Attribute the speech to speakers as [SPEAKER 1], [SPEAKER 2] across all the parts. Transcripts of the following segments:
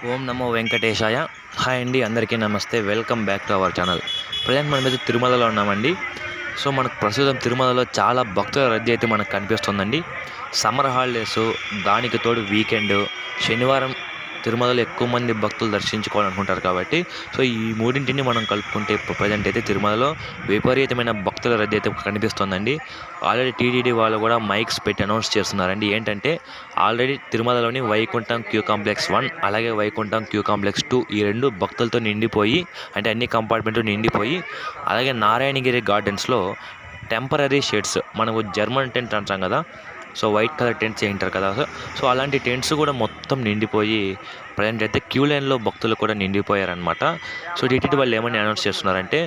[SPEAKER 1] ఓం నమో వెంకటేశాయ. Hi అండి, అందరికీ నమస్తే. Welcome back to our channel. Present మనం అయితే తిరుమలలో ఉన్నామండి. సో మనకు ప్రస్తుతం తిరుమలలో చాలా భక్తుల రద్దీ అయితే మనకు కనిపిస్తుందండి. సమ్మర్ హాలిడేస్, దానికి తోడు వీకెండ్, శనివారం తిరుమలలో ఎక్కువ మంది భక్తులు దర్శించుకోవాలనుకుంటారు కాబట్టి సో ఈ మూడింటిని మనం కలుపుకుంటే ప్రజెంట్ అయితే తిరుమలలో విపరీతమైన భక్తుల రద్దీ అయితే కనిపిస్తుందండి. ఆల్రెడీ టీటీడీ వాళ్ళు కూడా మైక్స్ పెట్టి అనౌన్స్ చేస్తున్నారండి. ఏంటంటే ఆల్రెడీ తిరుమలలోని వైకుంఠం క్యూ కాంప్లెక్స్ 1 అలాగే వైకుంఠం క్యూ కాంప్లెక్స్ 2 ఈ రెండు భక్తులతో నిండిపోయి, అంటే అన్ని కంపార్ట్మెంట్లు నిండిపోయి, అలాగే నారాయణగిరి గార్డెన్స్లో టెంపరీ షెడ్స్, మనకు జర్మన్ టెంట్ అంటాం కదా, సో వైట్ కలర్ టెంట్స్ వేయింటారు కదా, సో అలాంటి టెంట్స్ కూడా మొత్తం నిండిపోయి ప్రజెంట్ అయితే క్యూ లైన్లో భక్తులు కూడా నిండిపోయారనమాట. సో టీటీడీ వాళ్ళు ఏమని అనౌన్స్ చేస్తున్నారంటే,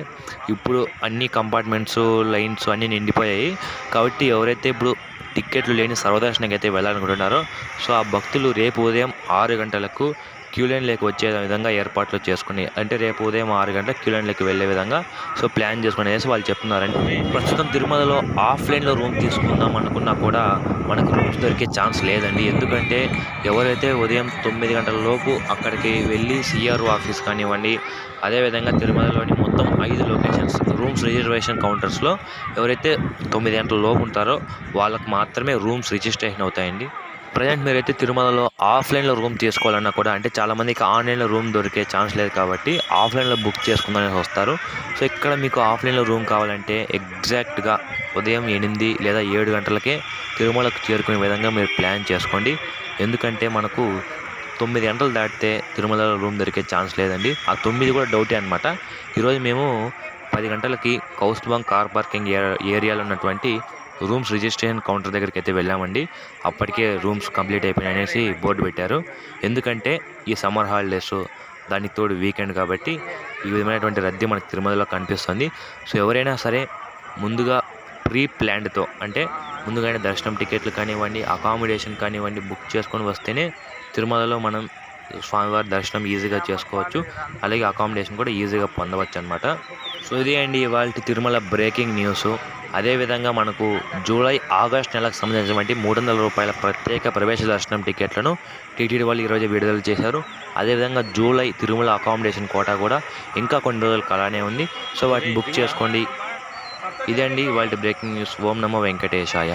[SPEAKER 1] ఇప్పుడు అన్ని కంపార్ట్మెంట్స్ లైన్స్ అన్నీ నిండిపోయాయి కాబట్టి ఎవరైతే ఇప్పుడు టిక్కెట్లు లేని సర్వదర్శనంకి అయితే వెళ్ళాలనుకుంటున్నారో సో ఆ భక్తులు రేపు ఉదయం 6 గంటలకు క్యూ లైన్లోకి వచ్చే విధంగా ఏర్పాట్లు చేసుకుని, అంటే రేపు ఉదయం 6 గంటలకు క్యూ లైన్లోకి వెళ్ళే విధంగా సో ప్లాన్ చేసుకునేసి వాళ్ళు చెప్తున్నారండి. ప్రస్తుతం తిరుమలలో ఆఫ్లైన్లో రూమ్ తీసుకుందాం అనుకున్నా కూడా మనకు రూమ్స్ దొరికే ఛాన్స్ లేదండి. ఎందుకంటే ఎవరైతే ఉదయం 9 గంటల లోపు అక్కడికి వెళ్ళి సిఆర్ఓ ఆఫీస్ కానివ్వండి, అదేవిధంగా తిరుమలలోని మొత్తం 5 లొకేషన్స్ రూమ్స్ రిజర్వేషన్ కౌంటర్స్లో ఎవరైతే 9 గంటల లోపు ఉంటారో వాళ్ళకు మాత్రమే రూమ్స్ రిజిస్ట్రేషన్ అవుతాయండి. ప్రజెంట్ మీరైతే తిరుమలలో ఆఫ్లైన్లో రూమ్ తీసుకోవాలన్నా కూడా, అంటే చాలామందికి ఆన్లైన్లో రూమ్ దొరికే ఛాన్స్ లేదు కాబట్టి ఆఫ్లైన్లో బుక్ చేసుకుందామని వస్తారు. సో ఇక్కడ మీకు ఆఫ్లైన్లో రూమ్ కావాలంటే ఎగ్జాక్ట్గా ఉదయం 8 లేదా 7 గంటలకే తిరుమలకు చేరుకునే విధంగా మీరు ప్లాన్ చేసుకోండి. ఎందుకంటే మనకు 9 గంటలు దాటితే తిరుమలలో రూమ్ దొరికే ఛాన్స్ లేదండి. ఆ 9 కూడా డౌటే అనమాట. ఈరోజు మేము 10 గంటలకి కౌస్తుభం కార్ పార్కింగ్ ఏరియాలో ఉన్నటువంటి రూమ్స్ రిజిస్ట్రేషన్ కౌంటర్ దగ్గరికి అయితే వెళ్ళామండి. అప్పటికే రూమ్స్ కంప్లీట్ అయిపోయినాయి అనేసి బోర్డు పెట్టారు. ఎందుకంటే ఈ సమ్మర్ హాలిడేస్, దానికి తోడు వీకెండ్ కాబట్టి ఈ విధమైనటువంటి రద్దీ మనకు తిరుమలలో కనిపిస్తుంది. సో ఎవరైనా సరే ముందుగా ప్రీ ప్లాన్డ్తో, అంటే ముందుగానే దర్శనం టికెట్లు కానివ్వండి, అకామిడేషన్ కానివ్వండి బుక్ చేసుకొని వస్తేనే తిరుమలలో మనం స్వామివారి దర్శనం ఈజీగా చేసుకోవచ్చు, అలాగే అకామిడేషన్ కూడా ఈజీగా పొందవచ్చు అనమాట. సో ఇదే అండి ఇవాళ తిరుమల బ్రేకింగ్ న్యూస్. అదేవిధంగా మనకు జూలై ఆగస్ట్ నెలకు సంబంధించినటువంటి 300 రూపాయల ప్రత్యేక ప్రవేశ దర్శనం టికెట్లను టీటీడీ వాళ్ళు ఈరోజు విడుదల చేశారు. అదేవిధంగా జూలై తిరుమల అకామిడేషన్ కోటా కూడా ఇంకా కొన్ని రోజులకు అలానే ఉంది. సో వాటిని బుక్ చేసుకోండి. ఇదే అండి ఇవాళ బ్రేకింగ్ న్యూస్. ఓం నమో వెంకటేశాయ.